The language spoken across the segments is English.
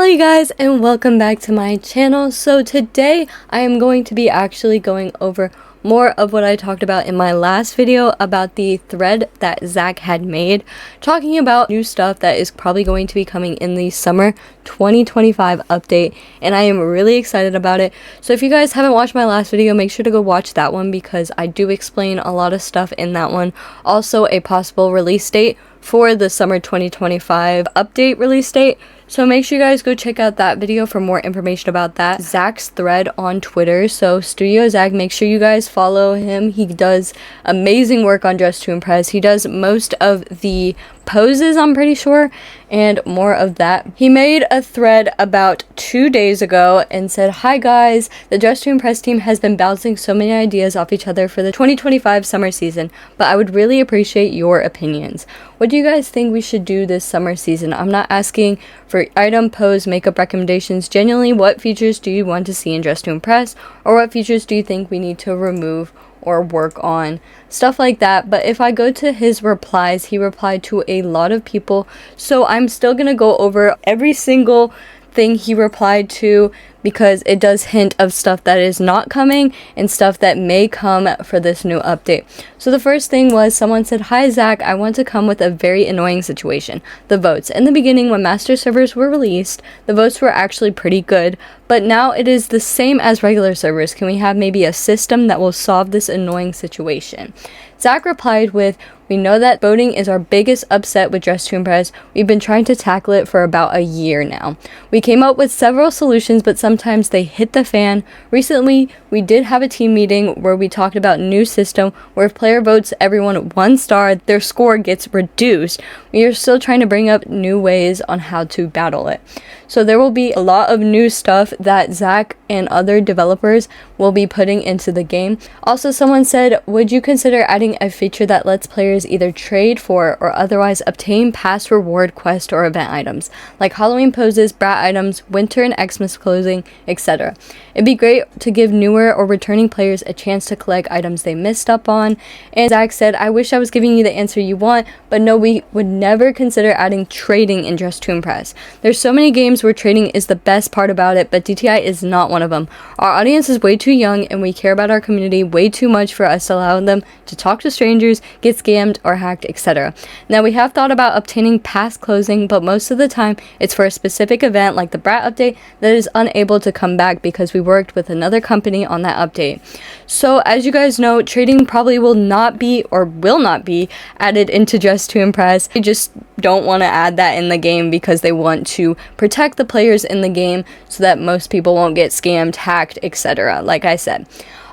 you guys, and welcome back to my channel. So today I am going to be actually going over more of what I talked about in my last video about the thread that Zach had made, talking about new stuff that is probably going to be coming in the summer 2025 update, and I am really excited about it. So if you guys haven't watched my last video, make sure to go watch that one because I do explain a lot of stuff in that one. Also a possible release date for the summer 2025 update release date. So make sure you guys go check out that video for more information about that. Zach's thread on Twitter, so Studio Zach, make sure you guys follow him. He does amazing work on Dress to Impress. He does most of the poses, I'm pretty sure, and more of that. He made a thread about 2 days ago and said, "Hi guys, the Dress to Impress team has been bouncing so many ideas off each other for the 2025 summer season, but I would really appreciate your opinions. What do you guys think we should do this summer season? I'm not asking for item, pose, makeup recommendations. Genuinely, what features do you want to see in Dress to Impress, or what features do you think we need to remove or work on?" Stuff like that. But if I go to his replies, he replied to a lot of people, so I'm still gonna go over every single thing he replied to because it does hint of stuff that is not coming and stuff that may come for this new update. So the first thing was, someone said, "Hi Zach, I want to come with a very annoying situation. The votes. In the beginning, when master servers were released, the votes were actually pretty good, but now it is the same as regular servers. Can we have maybe a system that will solve this annoying situation?" Zach replied with, "We know that voting is our biggest upset with Dress to Impress. We've been trying to tackle it for about a year now. We came up with several solutions, but sometimes they hit the fan. Recently, we did have a team meeting where we talked about a new system where if player votes everyone 1 star, their score gets reduced. We are still trying to bring up new ways on how to battle it." So there will be a lot of new stuff that Zach and other developers will be putting into the game. Also, someone said, "Would you consider adding a feature that lets players either trade for or otherwise obtain past reward quest or event items, like Halloween poses, brat items, winter and Xmas clothing, etc. It'd be great to give newer or returning players a chance to collect items they missed up on." And Zach said, "I wish I was giving you the answer you want, but no, we would never consider adding trading in Dress to Impress. There's so many games where trading is the best part about it, but DTI is not one of them. Our audience is way too young and we care about our community way too much for us to allow them to talk to strangers, get scammed or hacked, etc. Now, we have thought about obtaining past closing, but most of the time it's for a specific event like the brat update that is unable to come back because we worked with another company on that update." So as you guys know, trading probably will not be or will not be added into Dress to Impress. They just don't want to add that in the game because they want to protect the players in the game so that most people won't get scammed, hacked, etc. like I said.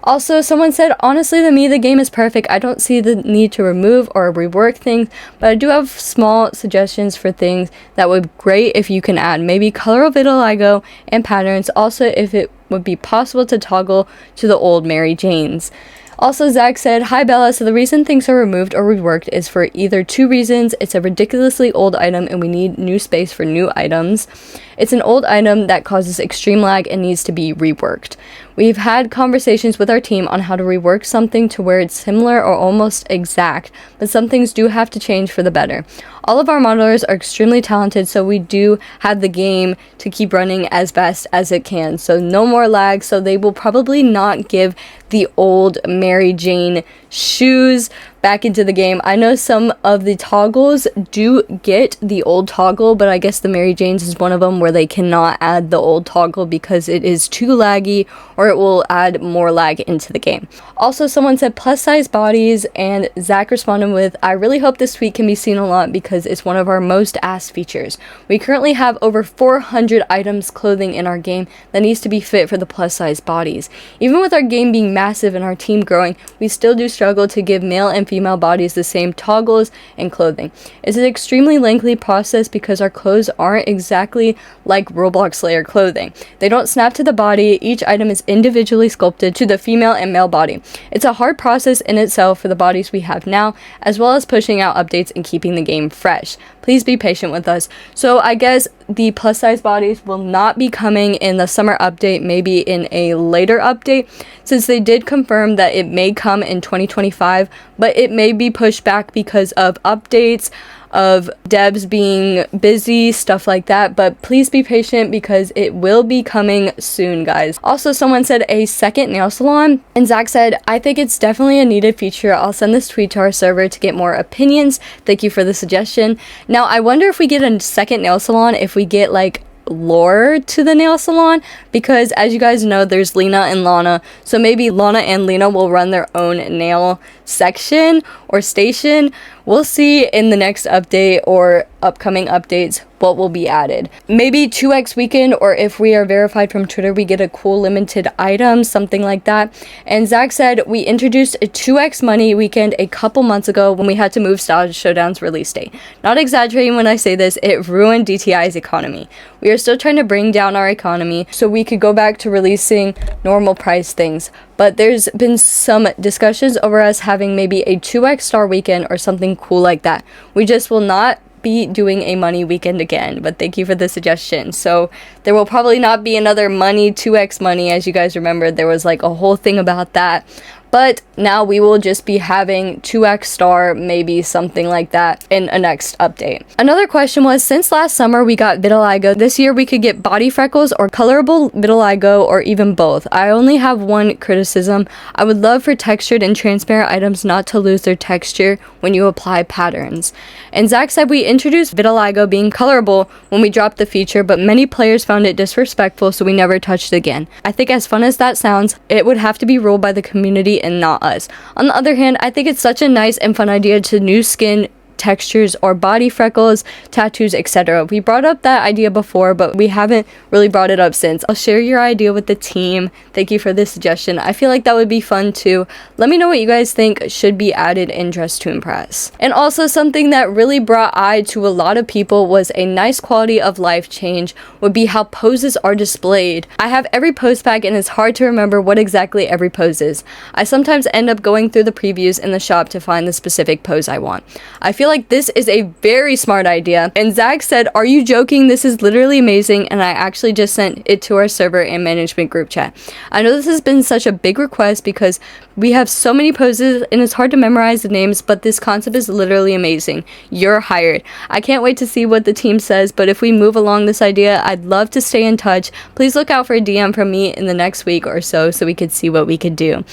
Also, someone said, "Honestly, to me, the game is perfect. I don't see the need to remove or rework things, but I do have small suggestions for things that would be great if you can add. Maybe color vitiligo and patterns. Also, if it would be possible to toggle to the old Mary Janes." Also, Zach said, "Hi Bella, so the reason things are removed or reworked is for either 2 reasons. It's a ridiculously old item and we need new space for new items. It's an old item that causes extreme lag and needs to be reworked. We've had conversations with our team on how to rework something to where it's similar or almost exact, but some things do have to change for the better. All of our modelers are extremely talented, so we do have the game to keep running as best as it can. So no more lag, so they will probably not give the old Mary Jane shoes back into the game. I know some of the toggles do get the old toggle, but I guess the Mary Janes is one of them where they cannot add the old toggle because it is too laggy or it will add more lag into the game." Also, someone said plus size bodies, and Zach responded with, "I really hope this tweet can be seen a lot because it's one of our most asked features. We currently have over 400 items clothing in our game that needs to be fit for the plus size bodies. Even with our game being massive and our team growing, we still do struggle to give male and female bodies the same toggles and clothing. It's an extremely lengthy process because our clothes aren't exactly like Roblox Slayer clothing. They don't snap to the body. Each item is individually sculpted to the female and male body. It's a hard process in itself for the bodies we have now, as well as pushing out updates and keeping the game fresh. Please be patient with us." So I guess the plus size bodies will not be coming in the summer update, maybe in a later update, since they did confirm that it may come in 2025, but it may be pushed back because of updates, of devs being busy, stuff like that, but please be patient because it will be coming soon, guys. Also, someone said a second nail salon, and Zach said, I think it's definitely a needed feature. I'll send this tweet to our server to get more opinions. Thank you for the suggestion. Now, I wonder if we get a second nail salon, if we get like lore to the nail salon, because as you guys know, there's Lena and Lana, so maybe Lana and Lena will run their own nail section or station. We'll see in the next update or upcoming updates what will be added. Maybe 2x weekend, or if we are verified from Twitter, we get a cool limited item, something like that. And Zach said we introduced a 2x money weekend a couple months ago when we had to move Style Showdown's release date. Not exaggerating when I say this, it ruined DTI's economy. We are still trying to bring down our economy so we could go back to releasing normal price things. But there's been some discussions over us having maybe a 2x star weekend or something cool like that. We just will not be doing a money weekend again, but thank you for the suggestion. So there will probably not be another money 2x money. As you guys remember, there was like a whole thing about that. But now we will just be having 2x star, maybe something like that in a next update. Another question was, since last summer we got vitiligo, this year we could get body freckles or colorable vitiligo, or even both. I only have one criticism. I would love for textured and transparent items not to lose their texture when you apply patterns. And Zach said we introduced vitiligo being colorable when we dropped the feature, but many players found it disrespectful, so we never touched it again. I think as fun as that sounds, it would have to be ruled by the community and not us. On the other hand, I think it's such a nice and fun idea to new skin textures or body freckles, tattoos, etc. We brought up that idea before, but we haven't really brought it up since. I'll share your idea with the team. Thank you for this suggestion. I feel like that would be fun too. Let me know what you guys think should be added in Dress to Impress. And also, something that really brought eye to a lot of people was a nice quality of life change would be how poses are displayed. I have every pose pack and it's hard to remember what exactly every pose is. I sometimes end up going through the previews in the shop to find the specific pose I want. I feel like this is a very smart idea, and Zach said, are you joking? This is literally amazing, and I actually just sent it to our server and management group chat. I know this has been such a big request because we have so many poses and it's hard to memorize the names, but this concept is literally amazing. You're hired. I can't wait to see what the team says, but if we move along this idea, I'd love to stay in touch. Please look out for a DM from me in the next week or so we could see what we could do.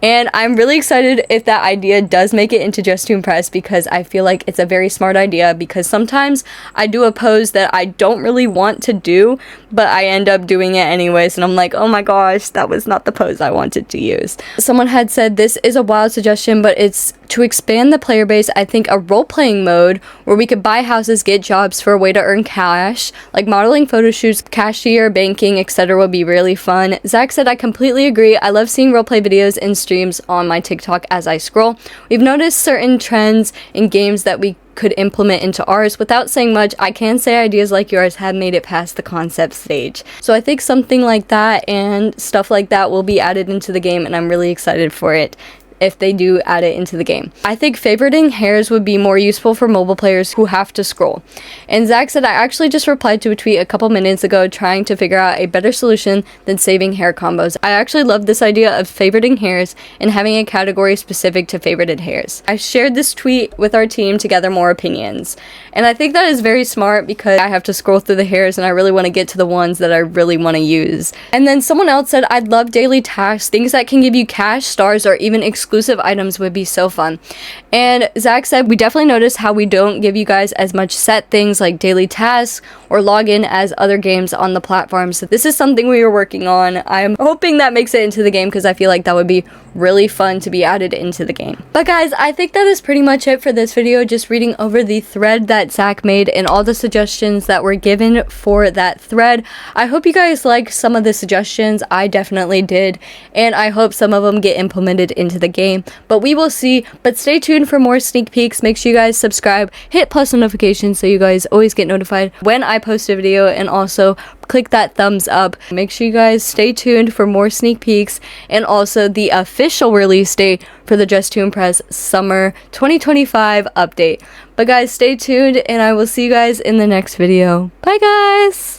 And I'm really excited if that idea does make it into Dress to Impress, because I feel like it's a very smart idea, because sometimes I do a pose that I don't really want to do, but I end up doing it anyways, and I'm like, oh my gosh, that was not the pose I wanted to use. Someone had said this is a wild suggestion, but it's to expand the player base. I think a role-playing mode where we could buy houses, get jobs for a way to earn cash, like modeling, photo shoots, cashier, banking, etc. would be really fun. Zach said, I completely agree. I love seeing roleplay videos and streams on my TikTok as I scroll. We've noticed certain trends in games that we could implement into ours. Without saying much, I can say ideas like yours have made it past the concept stage. So I think something like that and stuff like that will be added into the game, and I'm really excited for it if they do add it into the game. I think favoriting hairs would be more useful for mobile players who have to scroll. And Zach said, I actually just replied to a tweet a couple minutes ago trying to figure out a better solution than saving hair combos. I actually love this idea of favoriting hairs and having a category specific to favorited hairs. I shared this tweet with our team to gather more opinions. And I think that is very smart because I have to scroll through the hairs and I really want to get to the ones that I really want to use. And then someone else said, I'd love daily tasks, things that can give you cash, stars, or even exclusive items would be so fun. And Zach said, we definitely noticed how we don't give you guys as much set things like daily tasks or login as other games on the platform. So this is something we are working on. I'm hoping that makes it into the game because I feel like that would be really fun to be added into the game. But guys, I think that is pretty much it for this video. Just reading over the thread that Zach made and all the suggestions that were given for that thread. I hope you guys liked some of the suggestions. I definitely did, and I hope some of them get implemented into the game, but we will see. But stay tuned for more sneak peeks. Make sure you guys subscribe, hit plus notifications so you guys always get notified when I post a video, and also click that thumbs up. Make sure you guys stay tuned for more sneak peeks and also the official release date for the Dress to Impress Summer 2025 update. But guys, stay tuned and I will see you guys in the next video. Bye guys!